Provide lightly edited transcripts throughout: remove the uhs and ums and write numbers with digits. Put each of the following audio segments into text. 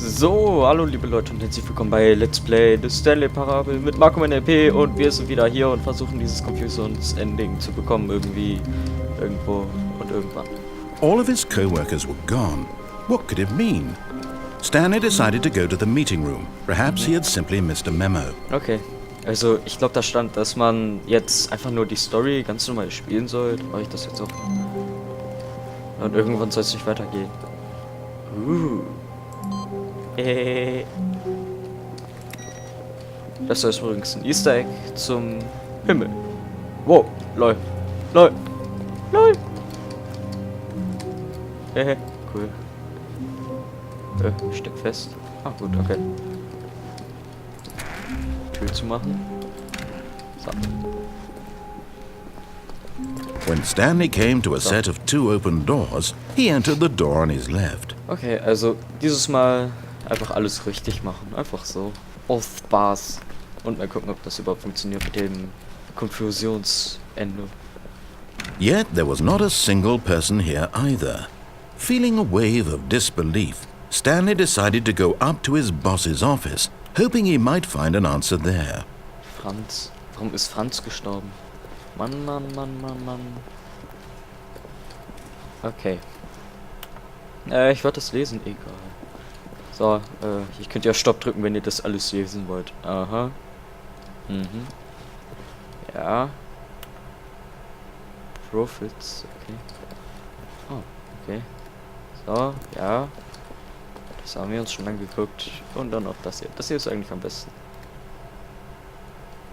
So, hallo liebe Leute und herzlich willkommen bei Let's Play The Stanley Parabel mit MarcomanLP und wir sind wieder hier und versuchen dieses Confusions-Ending zu bekommen, irgendwie, irgendwo und irgendwann. All of his co-workers were gone. What could it mean? Stanley decided to go to the meeting room. Perhaps he had simply missed a memo. Okay, also ich glaube da stand, dass man jetzt einfach nur die Story ganz normal spielen soll. Mache ich das jetzt auch. Und irgendwann soll es nicht weitergehen. Das ist übrigens ein Easter Egg zum Himmel. Wow, lol. Lol. Lol. Cool. Steck fest. Ah, gut, okay. Tür zu machen. So. When Stanley came to a set of 2 open doors, he entered the door on his left. Okay, also dieses Mal einfach alles richtig machen. Einfach so. Auf Spaß. Und mal gucken, ob das überhaupt funktioniert mit dem Konfusionsende. Yet there was not a single person here either. Feeling a wave of disbelief, Stanley decided to go up to his boss's office, hoping he might find an answer there. Franz. Warum ist Franz gestorben? Mann, Mann, Mann, Mann, Mann. Okay. Ich werde das lesen, egal. So, ich könnt ja Stopp drücken, wenn ihr das alles lesen wollt. Aha. Mhm. Ja. Profits, okay. Oh, okay. So, ja. Das haben wir uns schon angeguckt. Und dann noch das hier. Das hier ist eigentlich am besten.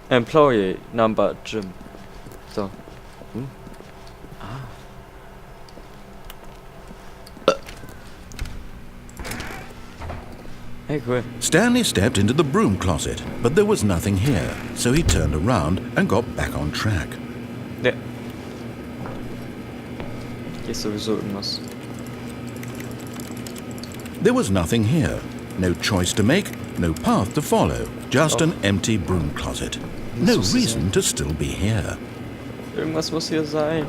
Employee Number Jim. So. Hey, cool. Stanley stepped into the broom closet, but there was nothing here, so he turned around and got back on track. Ja. Hier ist sowieso irgendwas. There was nothing here. No choice to make, no path to follow. Just an empty broom closet. No reason to still be here. Irgendwas muss hier sein.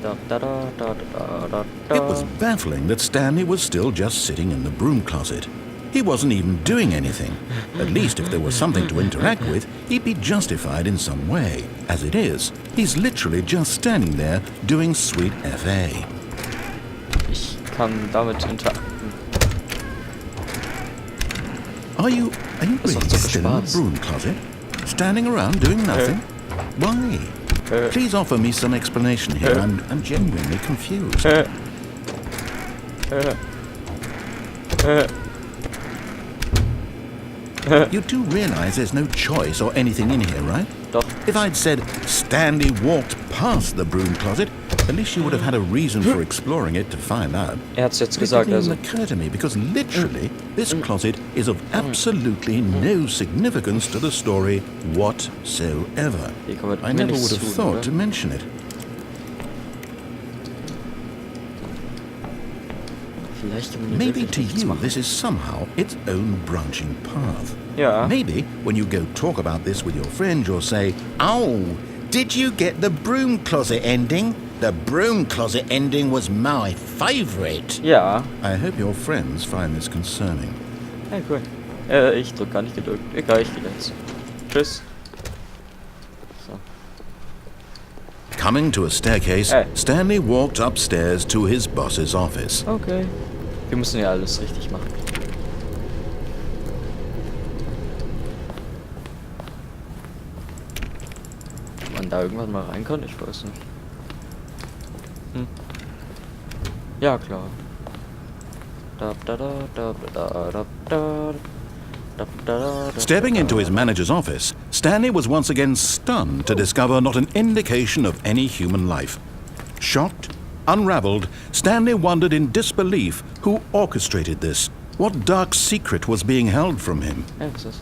It was baffling that Stanley was still just sitting in the broom closet. He wasn't even doing anything. At least if there was something to interact with, he'd be justified in some way. As it is, he's literally just standing there doing sweet FA. Ich kann damit interakten. Are you really still in the broom closet? Standing around doing nothing? Why? Please offer me some explanation here. I'm genuinely confused. You do realize there's no choice or anything in here, right? Doch. If I'd said Stanley walked past the broom closet, at least you would have had a reason for exploring it to find out. Hat's jetzt It gesagt, didn't also. even occur to me because literally this closet is of absolutely no significance to the story whatsoever. Hier kann man I mir never nichts would have tun, thought oder? to mention it. Vielleicht kann man hier Maybe wirklich to nichts you machen. this is somehow its own branching path. Ja. Maybe when you go talk about this with your friend, you'll say, "Oh, did you get the broom closet ending? The broom closet ending was my favorite." Ja. I hope your friends find this concerning. Hey, cool. Ich drück gar nicht gedrückt. Egal, ich gehe jetzt. Tschüss. So. Coming to a staircase, Hey. Stanley walked upstairs to his boss's office. Okay. Wir müssen ja alles richtig machen. Ob man da irgendwann mal rein kann? Ich weiß nicht. Ja, klar. Stepping into his manager's office, Stanley was once again stunned to discover not an indication of any human life. Shocked, unraveled, Stanley wondered in disbelief who orchestrated this. What dark secret was being held from him?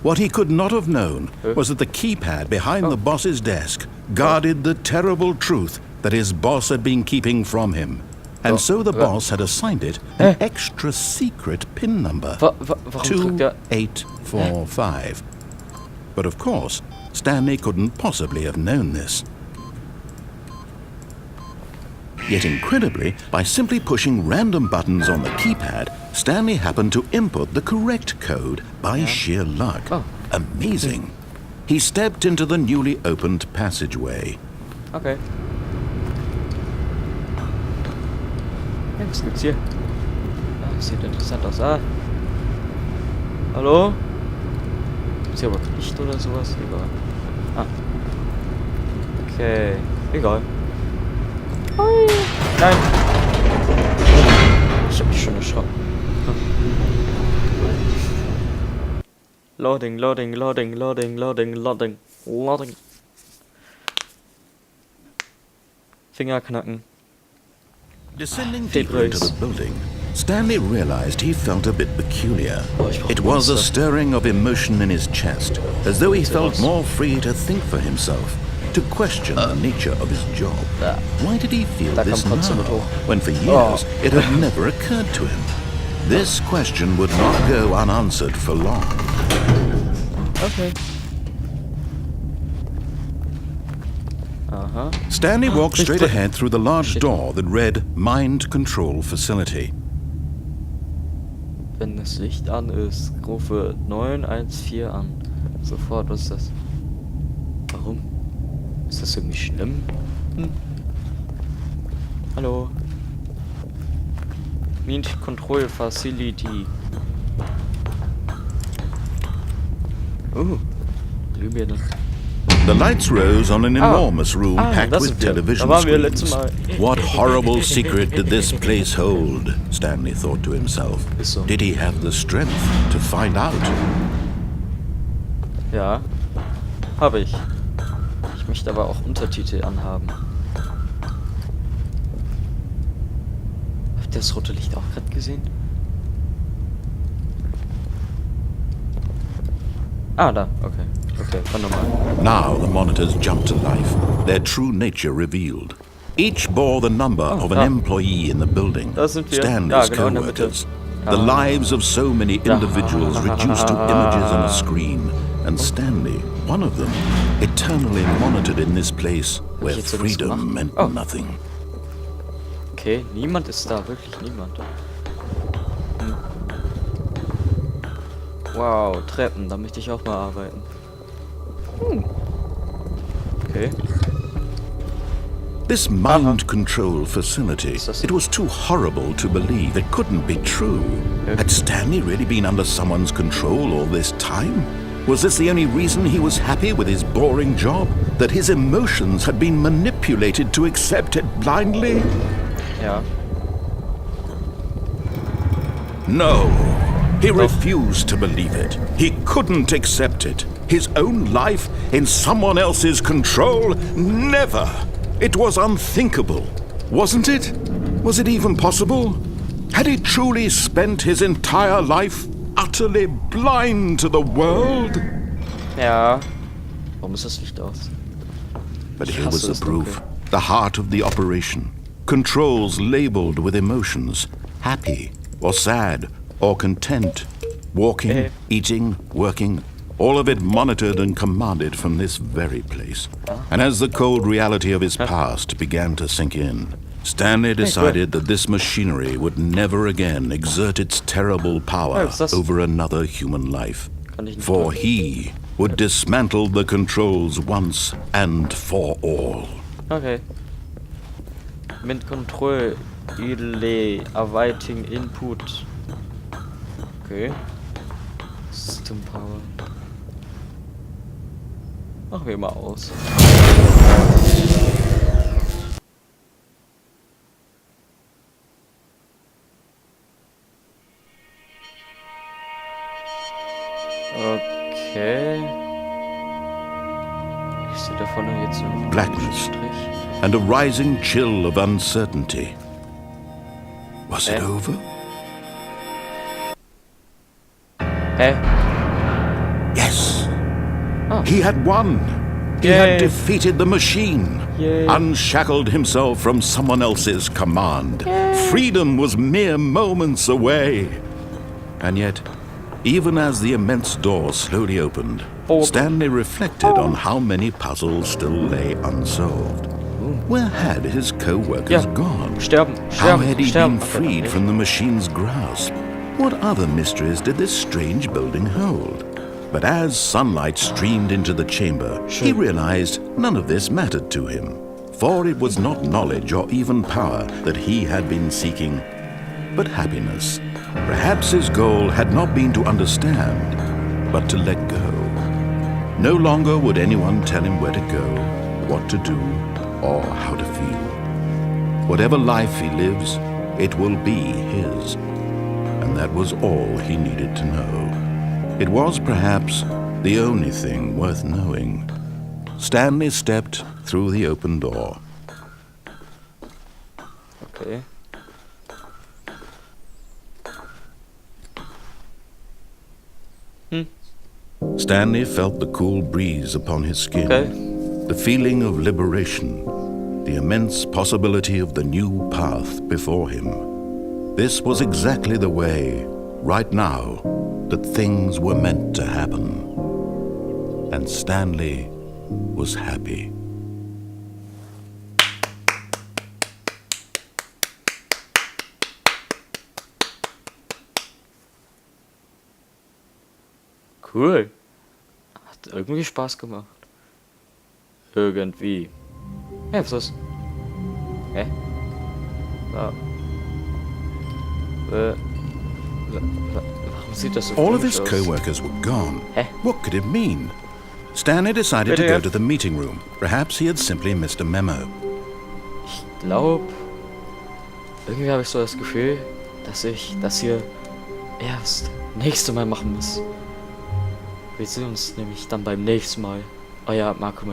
What he could not have known was that the keypad behind the boss's desk guarded the terrible truth that his boss had been keeping from him. And so the boss had assigned it an extra secret PIN number, Warum drückt er? 2845. But of course, Stanley couldn't possibly have known this. Yet incredibly, by simply pushing random buttons on the keypad, Stanley happened to input the correct code by sheer luck. Oh. Amazing. He stepped into the newly opened passageway. Okay. Ja, was gibt's hier? Ah, das sieht interessant aus. Ah. Hallo? Gibt's hier aber Licht oder sowas? Egal. Ah. Okay. Egal. Hui. Nein. Ich hab mich schon erschrocken. Loading, loading, loading, loading, loading, loading, loading. Finger knacken. Descending deeper into the building, Stanley realized he felt a bit peculiar. It was a stirring of emotion in his chest, as though he felt more free to think for himself, to question the nature of his job. Why did he feel this now, when for years it had never occurred to him? This question would not go unanswered for long. Okay. Stanley walked straight ahead through the large door that read Mind Control Facility. Wenn das Licht an ist, rufe 914 an. Sofort, was ist das? Warum? Ist das irgendwie schlimm? Hm? Hallo? Mind Control Facility. Glühbirne. The lights rose on an enormous room packed with television screens. What horrible secret did this place hold? Stanley thought to himself. Did he have the strength to find out? Ja, habe ich. Ich möchte aber auch Untertitel anhaben. Habt ihr das rote Licht auch gerade gesehen? Ah, da, okay. Okay, von normal. Now the monitors jumped to life, their true nature revealed. Each bore the number of an employee in the building, Stanley's co-workers. The lives of so many individuals reduced to images on a screen, and Stanley, one of them, eternally monitored in this place where freedom meant nothing. Okay, niemand ist da, wirklich niemand. Wow, Treppen, da möchte ich auch mal arbeiten. Okay. This mind control facility, it was too horrible to believe. It couldn't be true. Had Stanley really been under someone's control all this time? Was this the only reason he was happy with his boring job? That his emotions had been manipulated to accept it blindly? Ja. No. He refused to believe it. He couldn't accept it. His own life in someone else's control? Never! It was unthinkable. Wasn't it? Was it even possible? Had he truly spent his entire life utterly blind to the world? Ja. Warum ist das Licht aus? But here was the proof. The heart of the operation. Controls labeled with emotions. Happy or sad or content. Walking, eating, working. All of it monitored and commanded from this very place. And as the cold reality of his past began to sink in, Stanley decided that this machinery would never again exert its terrible power over another human life. For he would dismantle the controls once and for all. Okay. Mint Control, Delay, Awaiting Input. Okay. System Power. Machen wir mal aus. Okay. Ich sehe da vorne jetzt einen Blackness Strich. and a rising chill of uncertainty. Was it over? Hä? Yes. He had won. He had defeated the machine. Unshackled himself from someone else's command. Freedom was mere moments away. And yet, even as the immense door slowly opened, Stanley reflected on how many puzzles still lay unsolved. Where had his co-workers gone? Sterben, How sterben, had he sterben. been freed from the machine's grasp? What other mysteries did this strange building hold? But as sunlight streamed into the chamber, he realized none of this mattered to him. For it was not knowledge or even power that he had been seeking, but happiness. Perhaps his goal had not been to understand, but to let go. No longer would anyone tell him where to go, what to do, or how to feel. Whatever life he lives, it will be his. And that was all he needed to know. It was perhaps the only thing worth knowing. Stanley stepped through the open door. Okay. Stanley felt the cool breeze upon his skin. Okay. The feeling of liberation. The immense possibility of the new path before him. This was exactly the way, right now, that things were meant to happen. And Stanley was happy. Cool. Hat irgendwie Spaß gemacht. Irgendwie. Hä, was ist das? Hä? Warum sieht das so All of his komisch aus? co-workers were gone. Hä? What could it mean? Stanley decided to Bitte? go to the meeting room. Perhaps he had simply missed a memo. Ich glaube, irgendwie habe ich so das Gefühl, dass ich das hier erst nächste Mal machen muss. Wir sehen uns nämlich dann beim nächsten Mal. Euer MarcomanLP.